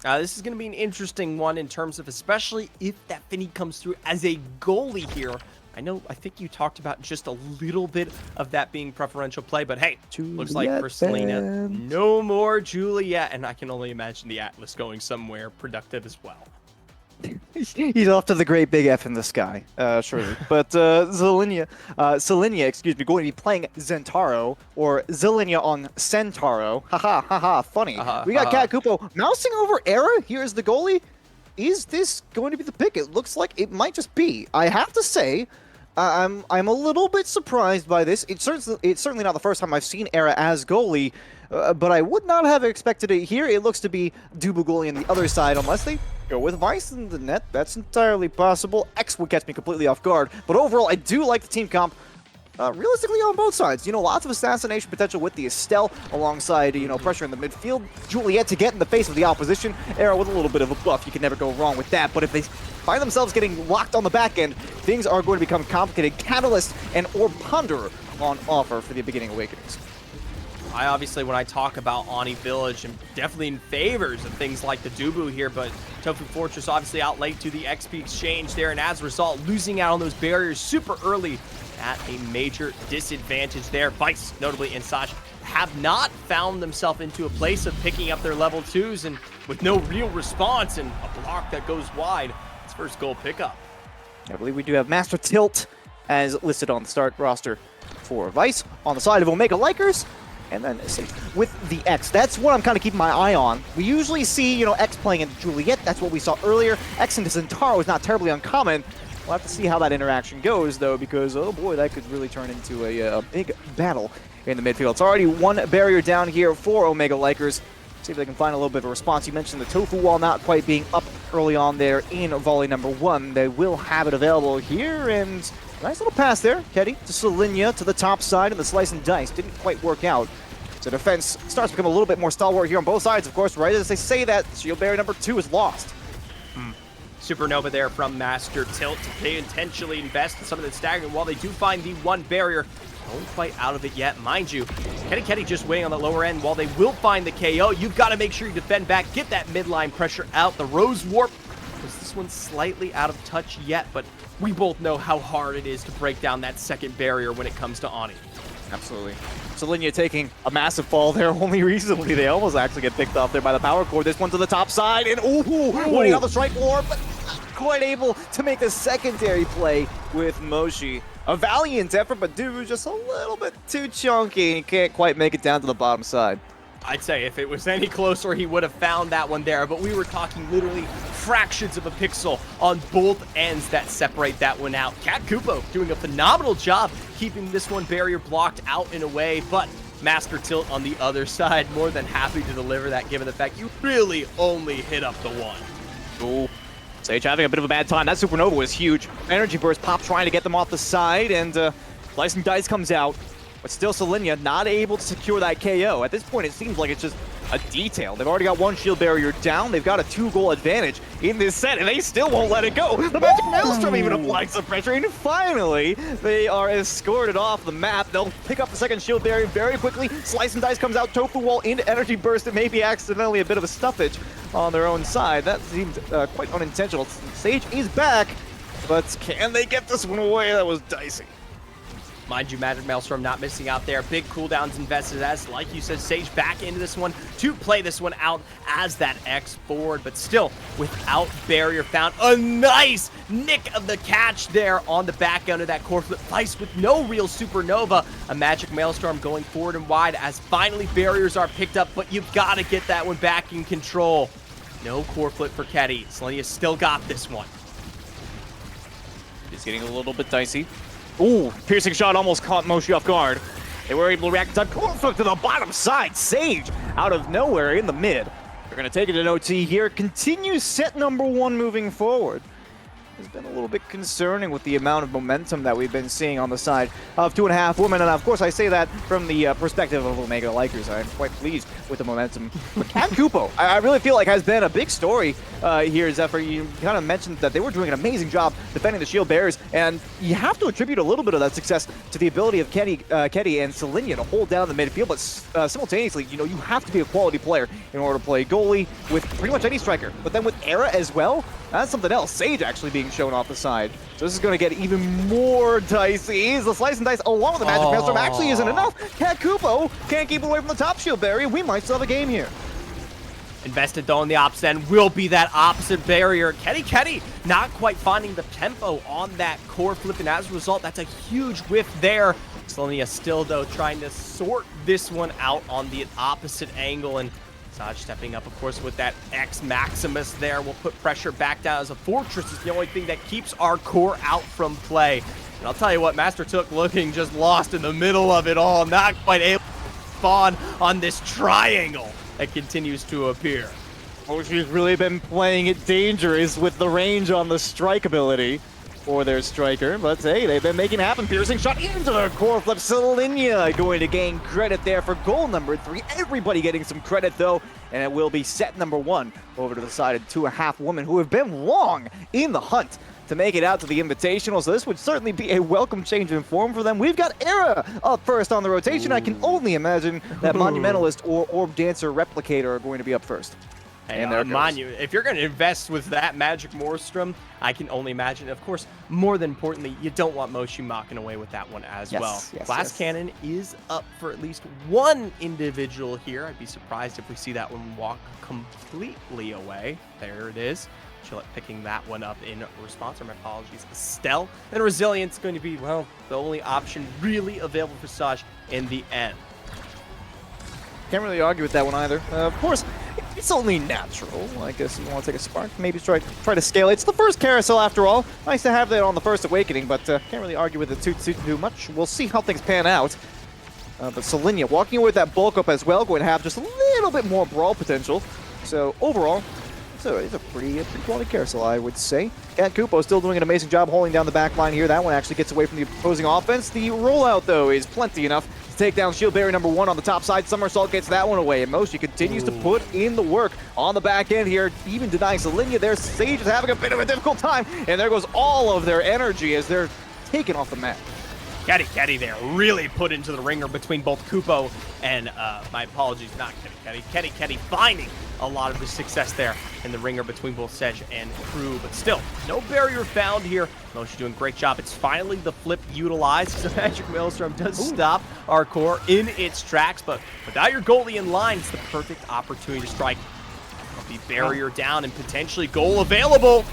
This is going to be an interesting one in terms of, especially if that Finny comes through as a goalie here. I think you talked about just a little bit of that being preferential play, but hey, looks like for Selena, no more Juliet, and I can only imagine the Atlas going somewhere productive as well. He's off to the great big F in the sky, surely. But Selenia, excuse me, going to be playing Zentaro, or Zelenia on Centauro. Haha, funny. We got Cat Kupo mousing over Era. Here's the goalie. Is this going to be the pick? It looks like it might just be. I have to say, I'm a little bit surprised by this. It's certainly not the first time I've seen Era as goalie, but I would not have expected it here. It looks to be Dubu goalie on the other side, unless they go with Vice in the net. That's entirely possible. X would catch me completely off guard, but overall, I do like the team comp realistically on both sides. You know, lots of assassination potential with the Estelle alongside, you know, pressure in the midfield. Juliet to get in the face of the opposition. Era with a little bit of a buff. You can never go wrong with that. But if they find themselves getting locked on the back end, things are going to become complicated. Catalyst and Orb Ponder on offer for the beginning awakenings. I obviously, when I talk about Ani Village, am definitely in favors of things like the Dubu here, but Tofu Fortress obviously out late to the XP exchange there, and as a result, losing out on those barriers super early at a major disadvantage there. Vice, notably, and Saj have not found themselves into a place of picking up their level 2s, and with no real response and a block that goes wide, it's first goal pickup. I believe we do have Master Tilt as listed on the start roster for Vice. On the side of Omega Likers, and then with the X. That's what I'm kind of keeping my eye on. We usually see, you know, X playing into Juliet. That's what we saw earlier. X into Zentaro is not terribly uncommon. We'll have to see how that interaction goes, though, because, oh boy, that could really turn into a big battle in the midfield. It's already one barrier down here for Omega Likers. See if they can find a little bit of a response. You mentioned the Tofu Wall not quite being up early on there in volley number 1. They will have it available here, and nice little pass there. Ketty to Solinia to the top side, and the slice and dice didn't quite work out. So defense starts to become a little bit more stalwart here on both sides, of course. Right as they say that, shield barrier number 2 is lost. Supernova there from Master Tilt. They intentionally invest in some of the staggering while they do find the one barrier. Don't quite out of it yet, mind you. Ketty just waiting on the lower end. While they will find the KO, you've got to make sure you defend back, get that midline pressure out. The Rose Warp, was this one slightly out of touch yet, but we both know how hard it is to break down that second barrier when it comes to Ani. Absolutely. Solinia taking a massive fall there only recently. They almost actually get picked off there by the power core. This one to the top side, and winning on the strike war, but not quite able to make the secondary play with Moshi. A valiant effort, but dude, just a little bit too chunky. He can't quite make it down to the bottom side. I'd say if it was any closer, he would have found that one there, but we were talking literally fractions of a pixel on both ends that separate that one out. Cat Kupo doing a phenomenal job keeping this one barrier blocked out in a way, but Master Tilt on the other side, more than happy to deliver that given the fact you really only hit up the one. Ooh. Sage having a bit of a bad time. That Supernova was huge. Energy Burst Pop trying to get them off the side, and Slice and Dice comes out. But still, Solinia not able to secure that KO. At this point, it seems like it's just a detail. They've already got one shield barrier down. They've got a 2-goal advantage in this set, and they still won't let it go. The Magic Maelstrom even applies some pressure, and finally, they are escorted off the map. They'll pick up the second shield barrier very quickly. Slice and Dice comes out, Tofu Wall into Energy Burst, and maybe accidentally a bit of a stuffage on their own side. That seemed quite unintentional. Sage is back, but can they get this one away? That was dicey. Mind you, Magic Maelstrom not missing out there. Big cooldowns invested as, like you said, Sage back into this one to play this one out as that X forward, but still without barrier found. A nice nick of the catch there on the back end of that core flip. Vice with no real Supernova. A Magic Maelstrom going forward and wide as finally barriers are picked up, but you've got to get that one back in control. No core flip for Ketty. Selenia still got this one. It's getting a little bit dicey. Ooh, piercing shot almost caught Moshi off guard. They were able to react in time. Core flip to the bottom side. Sage out of nowhere in the mid. They're going to take it in OT here. Continues set number 1 moving forward. It's been a little bit concerning with the amount of momentum that we've been seeing on the side of 2.5 women. And of course, I say that from the perspective of Omega Likers. I'm quite pleased with the momentum. But Cat Kupo, I really feel like has been a big story here, Zephyr. You kind of mentioned that they were doing an amazing job defending the shield barriers. And you have to attribute a little bit of that success to the ability of Ketty and Solinia to hold down the midfield. But simultaneously, you know, you have to be a quality player in order to play goalie with pretty much any striker. But then with Era as well, that's something else. Sage actually being shown off the side. So this is going to get even more dicey. The Slice and Dice along with the Magic Maelstrom actually isn't enough. Cat Kupo can't keep away from the top shield barrier. We might still have a game here. Invested though on the opposite end will be that opposite barrier. Ketty not quite finding the tempo on that core flip, and as a result, that's a huge whiff there. Selenia still though trying to sort this one out on the opposite angle, and Saj stepping up, of course, with that X Maximus there. We'll put pressure back down as a fortress is the only thing that keeps our core out from play. And I'll tell you what, Master Took looking just lost in the middle of it all, not quite able to spawn on this triangle that continues to appear. Oh, she's really been playing it dangerous with the range on the strike ability. for their striker, but hey, they've been making it happen. Piercing shot into the core flip. Salinia going to gain credit there for goal number 3. Everybody getting some credit though, and it will be set number 1 over to the side of 2.5 women who have been long in the hunt to make it out to the Invitational, so this would certainly be a welcome change in form for them. We've got Era up first on the rotation. I can only imagine that Monumentalist or Orb Dancer Replicator are going to be up first. Hey, if you're going to invest with that Magic Maelstrom, I can only imagine. Of course, more than importantly, you don't want Moshi mocking away with that one as well. Glass Cannon is up for at least one individual here. I'd be surprised if we see that one walk completely away. There it is. Gillette picking that one up in response. Or my apologies. Estelle. And Resilience going to be, well, the only option really available for Saj in the end. Can't really argue with that one either. Of course, it's only natural. I guess you want to take a spark, maybe try to scale it. It's the first carousel after all. Nice to have that on the first awakening, but can't really argue with it too much. We'll see how things pan out. But Salinia walking away with that bulk up as well, going to have just a little bit more brawl potential. So overall, it's a pretty quality carousel, I would say. Cat Kupo still doing an amazing job holding down the back line here. That one actually gets away from the opposing offense. The rollout, though, is plenty enough to take down Shield Barrier number 1 on the top side. Somersault gets that one away, and Moshi continues to put in the work on the back end here, even denying Salinia there. Sage is having a bit of a difficult time, and there goes all of their energy as they're taken off the map. Ketty there really put into the ringer between both Kupo and, my apologies, not Ketty. Ketty finding a lot of the success there in the ringer between both Sedge and Crew, but still, no barrier found here. Moshi doing a great job. It's finally the flip utilized. The Magic Maelstrom does stop our core in its tracks, but without your goalie in line, it's the perfect opportunity to strike. The barrier down and potentially goal available.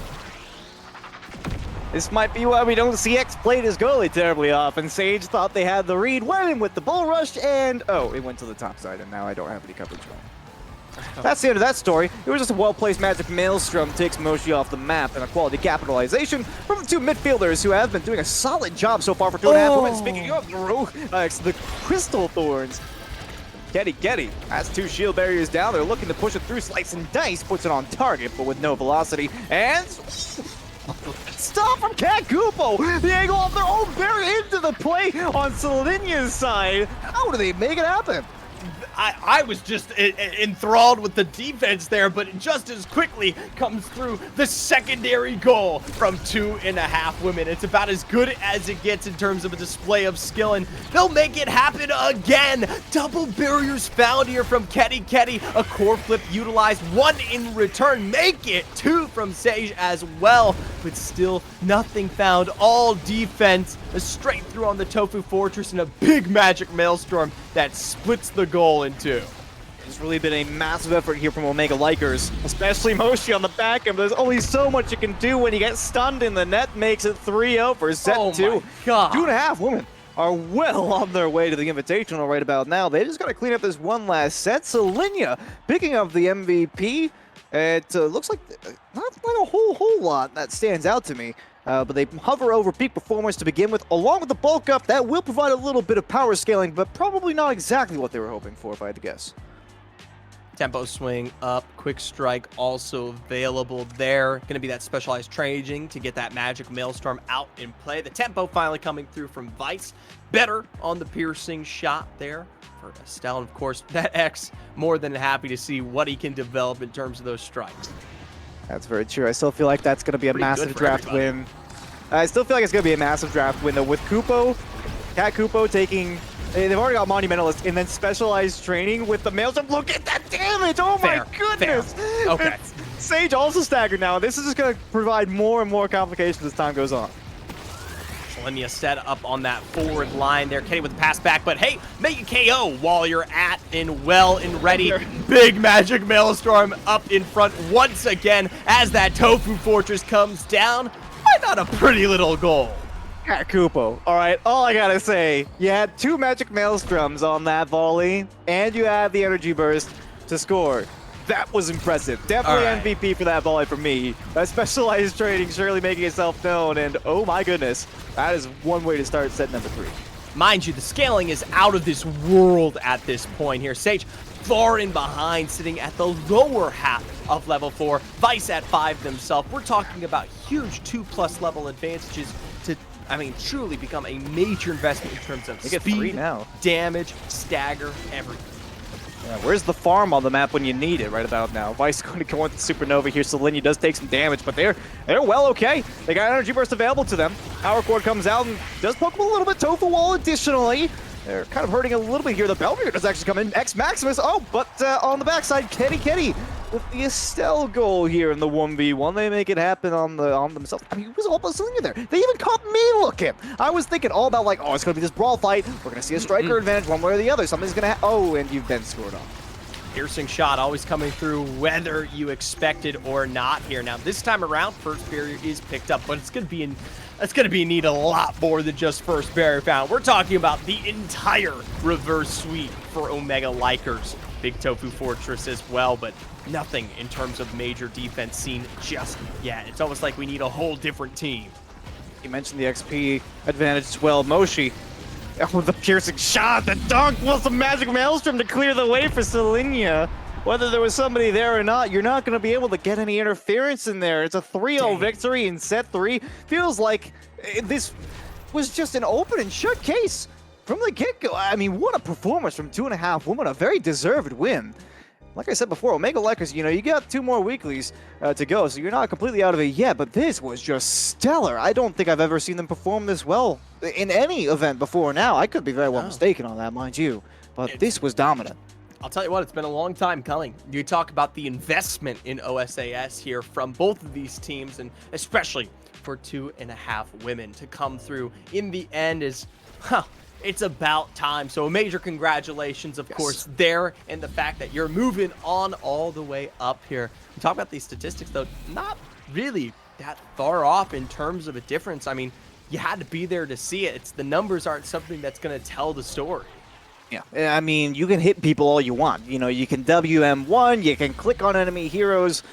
This might be why we don't see X play his goalie terribly often. Sage thought they had the read, went in with the bull rush, and oh, it went to the top side, and now I don't have any coverage going. That's the end of that story. It was just a well-placed Magic Maelstrom takes Moshi off the map, and a quality capitalization from the 2 midfielders who have been doing a solid job so far for 2.5 women. Speaking of the Crystal Thorns, Getty has 2 shield barriers down. They're looking to push it through. Slice and Dice puts it on target, but with no velocity, and stop from Cat Kupo! The angle off their own barrier into the play on Salinia's side. How do they make it happen? I was just enthralled with the defense there, but just as quickly comes through the secondary goal from 2.5 women. It's about as good as it gets in terms of a display of skill, and they'll make it happen again. Double barriers found here from Ketty. A core flip utilized, 1 in return. Make it 2 from Sage as well, but still nothing found. All defense straight through on the Tofu Fortress and a big Magic Maelstrom that splits the goal in 2. It's really been a massive effort here from Omega Likers, especially Moshi on the back end. There's only so much you can do when you get stunned in the net. Makes it 3-0 for set 2. My God. 2.5 women are well on their way to the Invitational right about now. They just got to clean up this one last set. Salinia picking up the MVP. It looks like not a whole lot that stands out to me. But they hover over peak performance to begin with, along with the bulk up. That will provide a little bit of power scaling, but probably not exactly what they were hoping for, if I had to guess. Tempo swing up, quick strike also available there. Going to be that specialized training to get that Magic Maelstrom out in play. The tempo finally coming through from Vice. Better on the piercing shot there for Estelle. And of course, that X more than happy to see what he can develop in terms of those strikes. That's very true. I still feel like that's going to be a massive draft win. I still feel like it's going to be a massive draft win, though, with Kupo, Cat Kupo taking... They've already got Monumentalist, and then specialized training with the Maelstrom. Look at that damage! Oh my goodness! Okay. Sage also staggered now. This is just going to provide more and more complications as time goes on. Salinia set up on that forward line there. Kenny with the pass back, but hey, make a KO while you're at and well and ready. Big Magic Maelstrom up in front once again as that Tofu Fortress comes down. Why not a pretty little goal? Cat Kupo. All right, all I gotta say, you had 2 Magic Maelstroms on that volley, and you had the energy burst to score. That was impressive. Definitely MVP for that volley for me. That specialized training surely making itself known, and oh my goodness, that is one way to start set number 3. Mind you, the scaling is out of this world at this point here. Sage far in behind, sitting at the lower half of level 4. Vice at 5 themselves. We're talking about huge 2+ level advantages to, I mean, truly become a major investment in terms of speed, now. Damage, stagger, everything. Yeah, where's the farm on the map when you need it right about now? Vice going to go into Supernova here. Selenia does take some damage, but they're well okay. They got energy burst available to them. Power Cord comes out and does poke them a little bit. Tofu Wall additionally. They're kind of hurting a little bit here. The Belmir does actually come in. X Maximus. Oh, but on the backside, Ketty with the Estelle goal here in the 1v1. They make it happen on themselves. I mean, it was all about Selenia there. They even caught me looking. I was thinking all about like, oh, it's going to be this brawl fight. We're going to see a striker advantage one way or the other. Something's going to oh, and you've been scored on. Piercing shot always coming through whether you expected or not here. Now, this time around, first barrier is picked up, but it's going to be need a lot more than just first barrier found. We're talking about the entire reverse sweep for Omega Likers. Big Tofu Fortress as well, but nothing in terms of major defense seen just yet. It's almost like we need a whole different team. You mentioned the XP advantage as well. Moshi. Oh, the piercing shot, the dunk was the magic maelstrom to clear the way for Selenia. Whether there was somebody there or not, you're not going to be able to get any interference in there. It's a 3-0 victory in set 3. Feels like this was just an open and shut case from the get-go. I mean, what a performance from 2.5 Women, a very deserved win. Like I said before, Omega Likers, you know, you got 2 more weeklies to go, so you're not completely out of it yet, but this was just stellar. I don't think I've ever seen them perform this well in any event before now. I could be very well mistaken on that, mind you, but this was dominant. I'll tell you what, it's been a long time coming. You talk about the investment in OSAS here from both of these teams, and especially for 2.5 Women to come through in the end is, it's about time. So a major congratulations, of course, there, and the fact that you're moving on all the way up here. We talk about these statistics, though, not really that far off in terms of a difference. I mean, you had to be there to see it. The numbers aren't something that's going to tell the story. Yeah, I mean, you can hit people all you want. You know, you can WM1, you can click on enemy heroes,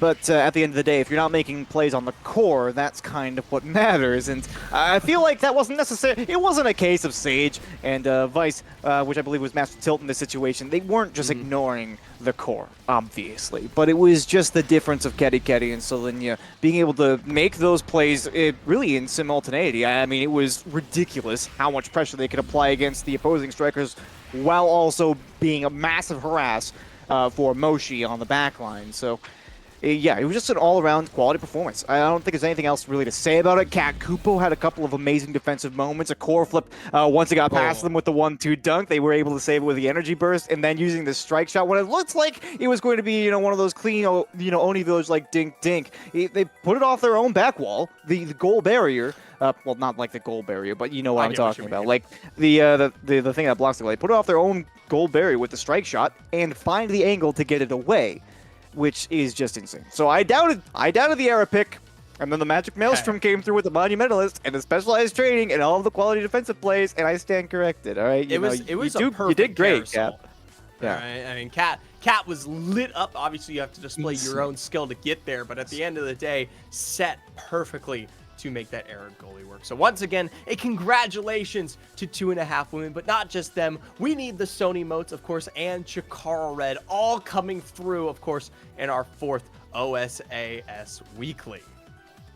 but at the end of the day, if you're not making plays on the core, that's kind of what matters. And I feel like that wasn't necessary. It wasn't a case of Sage and Vice, which I believe was Master Tilt in this situation. They weren't just ignoring the core, obviously, but it was just the difference of Ketty and Selenia being able to make those plays really in simultaneity. I mean, it was ridiculous how much pressure they could apply against the opposing strikers while also being a massive harass for Moshi on the backline. So yeah, it was just an all-around quality performance. I don't think there's anything else really to say about it. Cat Kupo had a couple of amazing defensive moments. A core flip, once it got past them with the 1-2 dunk, they were able to save it with the energy burst, and then using the strike shot when it looked like it was going to be, you know, one of those clean, you know, Oni Village like dink. They put it off their own back wall, the goal barrier. Well, not like the goal barrier, but you know what I'm talking about. Like the thing that blocks the goal. They put it off their own goal barrier with the strike shot and find the angle to get it away, which is just insane. So I doubted the era pick, and then the Magic Maelstrom came through with the Monumentalist and the specialized training and all of the quality defensive plays, and I stand corrected. All right, it was a perfect you did great, Cap. Yeah, right? I mean, Cat was lit up. Obviously, you have to display your own skill to get there, but at the end of the day, set perfectly to make that errant goalie work. So once again, a congratulations to 2.5 Women, but not just them. We need the Sony Motes, of course, and Chikara Red all coming through, of course, in our 4th OSAS Weekly.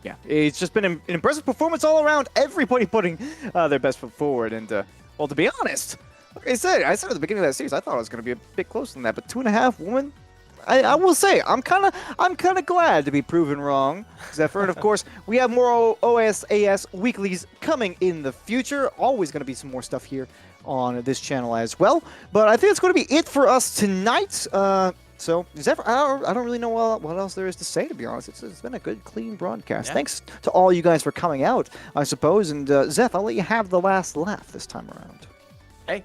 Yeah, it's just been an impressive performance all around. Everybody putting their best foot forward, and well, to be honest, like I said at the beginning of that series, I thought it was going to be a bit closer than that, but 2.5 Women, I will say, I'm kind of glad to be proven wrong, Zephyr. And of course, we have more OSAS weeklies coming in the future. Always going to be some more stuff here on this channel as well. But I think it's going to be it for us tonight. So, Zephyr, I don't really know what else there is to say, to be honest. It's been a good, clean broadcast. Yeah. Thanks to all you guys for coming out, I suppose. And Zeph, I'll let you have the last laugh this time around. Hey,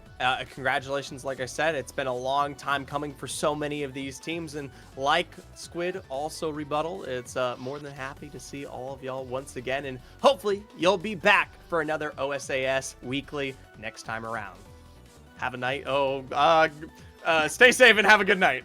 congratulations, like I said. It's been a long time coming for so many of these teams, and like Squid also rebuttal, it's more than happy to see all of y'all once again, and hopefully you'll be back for another OSAS Weekly next time around. Have a night. Stay safe and have a good night.